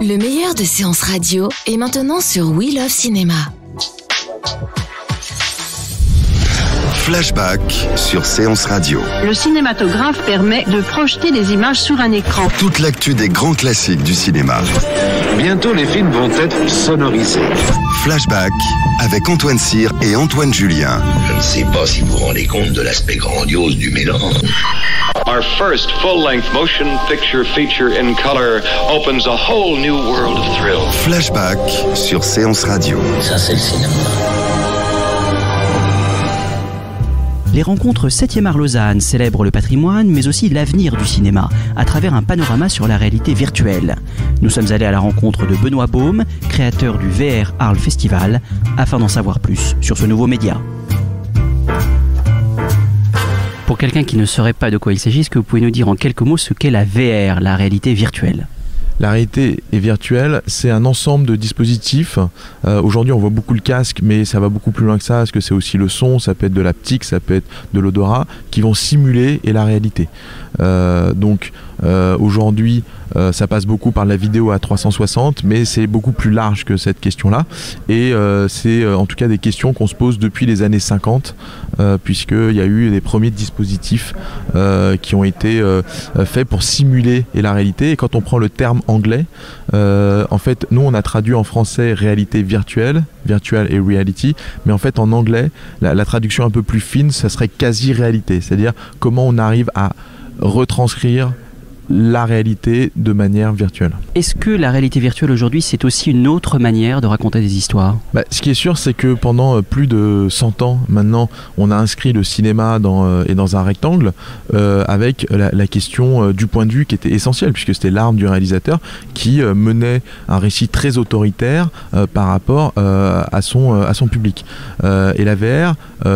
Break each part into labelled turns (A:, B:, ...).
A: Le meilleur de séances radio est maintenant sur We Love Cinéma.
B: Flashback sur Séance Radio.
C: Le cinématographe permet de projeter des images sur un écran.
B: Toute l'actu des grands classiques du cinéma.
D: Bientôt, les films vont être sonorisés.
B: Flashback avec Antoine Cyr et Antoine Julien.
E: Je ne sais pas si vous vous rendez compte de l'aspect grandiose du mélange.
F: Our first full-length motion picture feature in color opens a whole new world of thrill.
B: Flashback sur Séance Radio.
E: Ça, c'est le cinéma.
G: Les rencontres 7e art Lausanne célèbrent le patrimoine, mais aussi l'avenir du cinéma, à travers un panorama sur la réalité virtuelle. Nous sommes allés à la rencontre de Benoît Baume, créateur du VR Arles Festival, afin d'en savoir plus sur ce nouveau média. Pour quelqu'un qui ne saurait pas de quoi il s'agit, est-ce que vous pouvez nous dire en quelques mots ce qu'est la VR, la réalité virtuelle ?
H: La réalité est virtuelle, c'est un ensemble de dispositifs. Aujourd'hui, on voit beaucoup le casque, mais ça va beaucoup plus loin que ça, parce que c'est aussi le son, ça peut être de l'haptique, ça peut être de l'odorat, qui vont simuler la réalité. Aujourd'hui, ça passe beaucoup par la vidéo à 360, mais c'est beaucoup plus large que cette question-là. Et c'est en tout cas des questions qu'on se pose depuis les années 50, puisqu'il y a eu des premiers dispositifs qui ont été faits pour simuler la réalité. Et quand on prend le terme anglais, en fait, nous on a traduit en français réalité virtuelle, virtual et reality, mais en fait en anglais, la traduction un peu plus fine, ça serait quasi-réalité, c'est-à-dire comment on arrive à retranscrire la réalité de manière virtuelle. Est-ce que la réalité virtuelle aujourd'hui, c'est aussi une autre manière de raconter des histoires ? Ce qui est sûr, c'est que pendant plus de 100 ans maintenant, on a inscrit le cinéma dans un rectangle avec la question du point de vue qui était essentielle, puisque c'était l'arme du réalisateur qui menait un récit très autoritaire par rapport à son public. Et la VR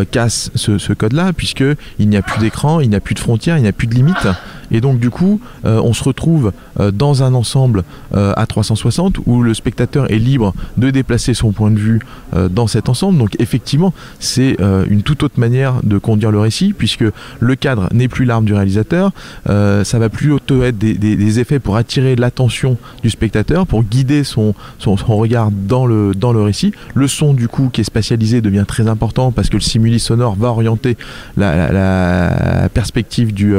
H: casse ce code-là, puisqu'il n'y a plus d'écran, il n'y a plus de frontières, il n'y a plus de limites. Et donc du coup, on se retrouve dans un ensemble à 360 où le spectateur est libre de déplacer son point de vue dans cet ensemble. Donc effectivement, c'est une toute autre manière de conduire le récit, puisque le cadre n'est plus l'arme du réalisateur. Ça va plutôt être des effets pour attirer l'attention du spectateur, pour guider son regard dans le récit. Le son du coup qui est spatialisé devient très important, parce que le simuli sonore va orienter la perspective du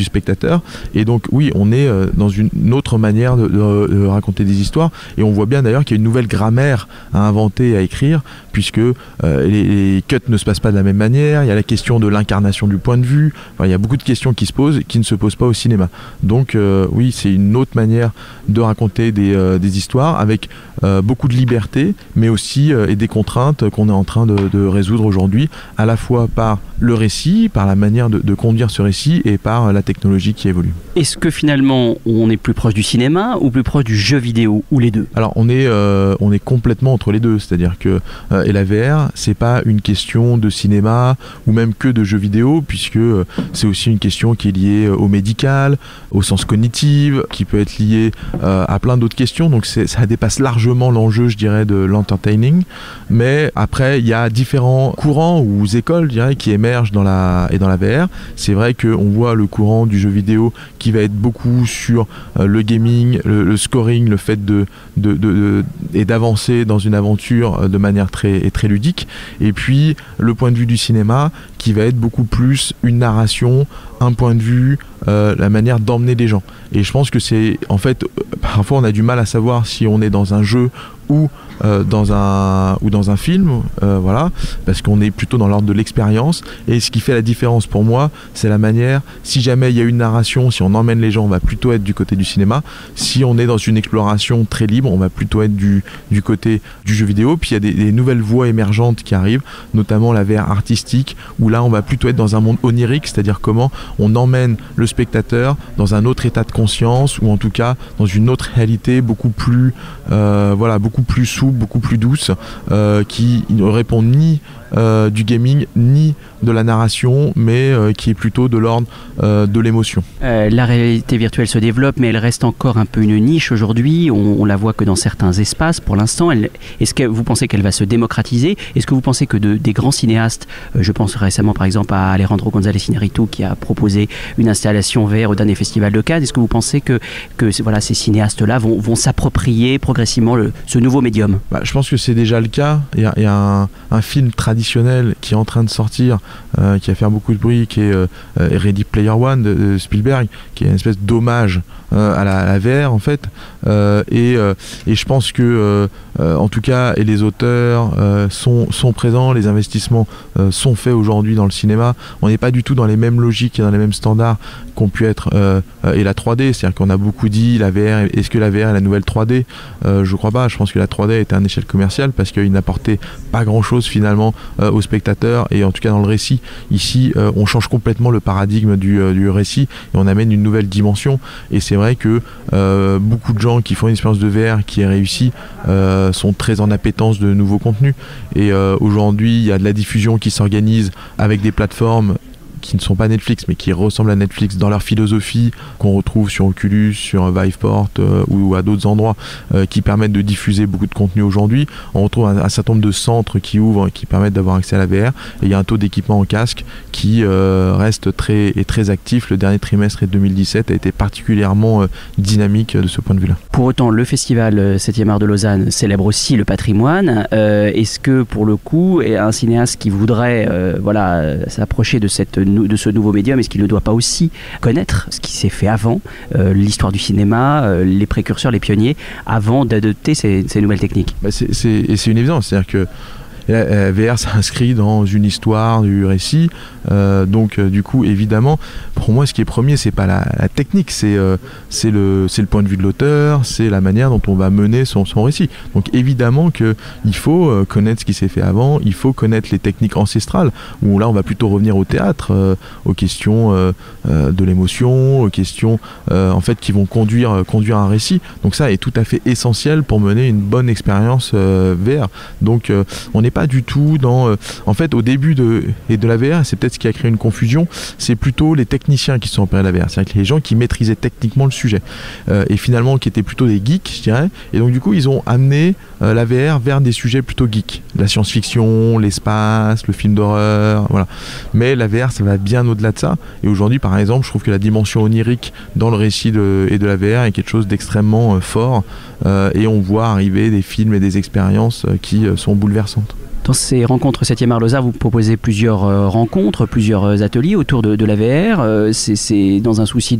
H: spectateur. Et donc oui, on est dans une autre manière de raconter des histoires, et on voit bien d'ailleurs qu'il y a une nouvelle grammaire à inventer, à écrire, puisque les cuts ne se passent pas de la même manière. Il y a la question de l'incarnation du point de vue. Enfin, il y a beaucoup de questions qui se posent et qui ne se posent pas au cinéma. Donc oui, c'est une autre manière de raconter des histoires, avec beaucoup de liberté, mais aussi et des contraintes qu'on est en train de résoudre aujourd'hui, à la fois par le récit, par la manière de conduire ce récit, et par la technologie qui évolue. Est-ce que finalement on est plus proche du cinéma ou plus proche du jeu vidéo, ou les deux ? Alors on est complètement entre les deux, c'est-à-dire que et la VR, c'est pas une question de cinéma ou même que de jeux vidéo, puisque c'est aussi une question qui est liée au médical, au sens cognitif, qui peut être liée à plein d'autres questions. Donc ça dépasse largement l'enjeu, je dirais, de l'entertaining. Mais après, il y a différents courants ou écoles, je dirais, qui émergent dans la VR. C'est vrai qu'on voit le courant du jeu vidéo qui va être beaucoup sur le gaming, le scoring, le fait et d'avancer dans une aventure de manière très ludique. Et puis le point de vue du cinéma qui va être beaucoup plus une narration, un point de vue, la manière d'emmener les gens. Et je pense que c'est, en fait, parfois on a du mal à savoir si on est dans un jeu ou dans un film, voilà, parce qu'on est plutôt dans l'ordre de l'expérience. Et ce qui fait la différence pour moi, c'est la manière, si jamais il y a une narration, si on emmène les gens, on va plutôt être du côté du cinéma. Si on est dans une exploration très libre, on va plutôt être du côté du jeu vidéo. Puis il y a des nouvelles voies émergentes qui arrivent, notamment la VR artistique, où là on va plutôt être dans un monde onirique, c'est-à-dire comment on emmène le spectateur dans un autre état de conscience, ou en tout cas dans une autre réalité beaucoup plus beaucoup plus souple, beaucoup plus douce, qui ne répond ni du gaming ni de la narration, mais qui est plutôt de l'ordre de l'émotion.
G: La réalité virtuelle se développe, mais elle reste encore un peu une niche aujourd'hui. On la voit que dans certains espaces pour l'instant. Est-ce que vous pensez qu'elle va se démocratiser? Est-ce que vous pensez que des grands cinéastes, je pense récemment par exemple à Alejandro González Iñárritu qui a proposé une installation VR au dernier festival de Cannes, est-ce que vous pensez que voilà, ces cinéastes-là vont s'approprier progressivement ce nouveau médium?
H: Je pense que c'est déjà le cas. Il y a un film traditionnel qui est en train de sortir, qui a fait beaucoup de bruit, qui est Ready Player One de Spielberg, qui est une espèce d'hommage à la VR en fait. Et je pense que en tout cas, et les auteurs sont présents, les investissements sont faits aujourd'hui dans le cinéma. On n'est pas du tout dans les mêmes logiques et dans les mêmes standards qu'ont pu être et la 3D, c'est-à-dire qu'on a beaucoup dit la VR, est-ce que la VR est la nouvelle 3D? Je crois pas, je pense que la 3D était à une échelle commerciale parce qu'il n'apportait pas grand-chose finalement aux spectateurs et en tout cas dans le récit. Ici, on change complètement le paradigme du récit et on amène une nouvelle dimension, et c'est vrai que beaucoup de gens qui font une expérience de VR qui est réussie sont très en appétence de nouveaux contenus, et aujourd'hui il y a de la diffusion qui s'organise avec des plateformes qui ne sont pas Netflix mais qui ressemblent à Netflix dans leur philosophie, qu'on retrouve sur Oculus, sur Viveport ou à d'autres endroits qui permettent de diffuser beaucoup de contenu aujourd'hui. On retrouve un certain nombre de centres qui ouvrent et qui permettent d'avoir accès à la VR, et il y a un taux d'équipement en casque qui reste très actif. Le dernier trimestre de 2017 a été particulièrement dynamique de ce point de vue-là.
G: Pour autant, le festival 7e art de Lausanne célèbre aussi le patrimoine. Est-ce que pour le coup, un cinéaste qui voudrait s'approcher de ce nouveau médium, est-ce qu'il ne doit pas aussi connaître ce qui s'est fait avant, l'histoire du cinéma, les précurseurs, les pionniers, avant d'adopter ces nouvelles techniques?
H: C'est une évidence, c'est-à-dire que la VR s'inscrit dans une histoire du récit, donc du coup évidemment pour moi ce qui est premier c'est pas la technique, c'est le point de vue de l'auteur, c'est la manière dont on va mener son récit. Donc évidemment que il faut connaître ce qui s'est fait avant, il faut connaître les techniques ancestrales, où là on va plutôt revenir au théâtre, aux questions de l'émotion, aux questions en fait qui vont conduire un récit. Donc ça est tout à fait essentiel pour mener une bonne expérience VR. Donc on n'est pas du tout dans en fait au début de la VR, c'est peut-être ce qui a créé une confusion, c'est plutôt les techniciens qui sont opérés à la VR, c'est-à-dire les gens qui maîtrisaient techniquement le sujet et finalement qui étaient plutôt des geeks, je dirais, et donc du coup ils ont amené la VR vers des sujets plutôt geeks, la science-fiction, l'espace, le film d'horreur, voilà. Mais la VR ça va bien au-delà de ça, et aujourd'hui par exemple je trouve que la dimension onirique dans le récit de la VR est quelque chose d'extrêmement fort, et on voit arriver des films et des expériences qui sont bouleversantes.
G: Dans ces rencontres 7e art Lausanne, vous proposez plusieurs rencontres, plusieurs ateliers autour de la VR. C'est dans un souci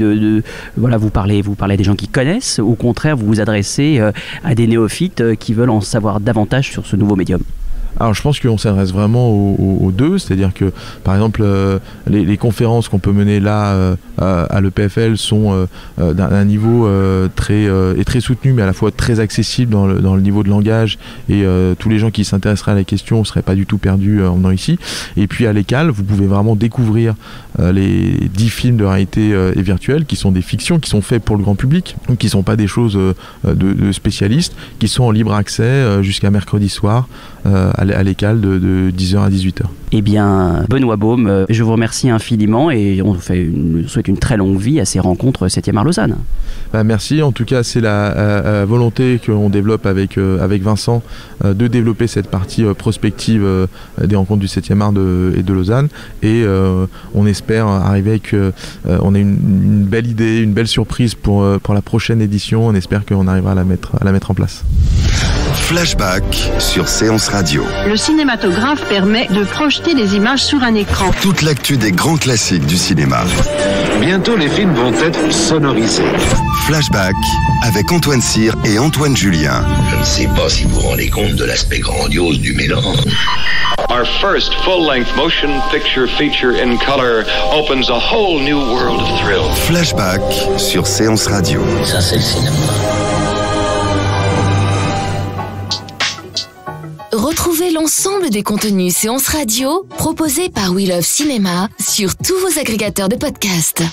G: voilà, vous parlez des gens qui connaissent, au contraire vous vous adressez à des néophytes qui veulent en savoir davantage sur ce nouveau médium?
H: Alors je pense qu'on s'adresse vraiment aux deux, c'est-à-dire que par exemple les conférences qu'on peut mener là à l'EPFL sont d'un niveau très soutenu, mais à la fois très accessible dans le niveau de langage, et tous les gens qui s'intéresseraient à la question ne seraient pas du tout perdus en venant ici. Et puis à l'ECAL, vous pouvez vraiment découvrir les 10 films de réalité virtuelle qui sont des fictions, qui sont faits pour le grand public, donc qui ne sont pas des choses de spécialistes, qui sont en libre accès jusqu'à mercredi soir à l'ECAL de 10h à 18h.
G: Eh bien, Benoît Baume, je vous remercie infiniment et on souhaite une très longue vie à ces rencontres 7e art Lausanne.
H: Merci, en tout cas c'est la volonté qu'on développe avec Vincent de développer cette partie prospective des rencontres du 7e art et de Lausanne, et on espère arriver avec on a une belle idée, une belle surprise pour la prochaine édition. On espère qu'on arrivera à la mettre en place.
B: Flashback sur Séance Radio.
C: Le cinématographe permet de projeter des images sur un écran.
B: Toute l'actu des grands classiques du cinéma.
D: Bientôt les films vont être sonorisés.
B: Flashback avec Antoine Cyr et Antoine Julien.
E: Je ne sais pas si vous vous rendez compte de l'aspect grandiose du mélange.
F: Our first full-length motion picture feature in color opens a whole new world of thrill.
B: Flashback sur Séance Radio.
E: Ça, c'est le cinéma.
A: Retrouvez l'ensemble des contenus Séance Radio proposés par We Love Cinéma sur tous vos agrégateurs de podcasts.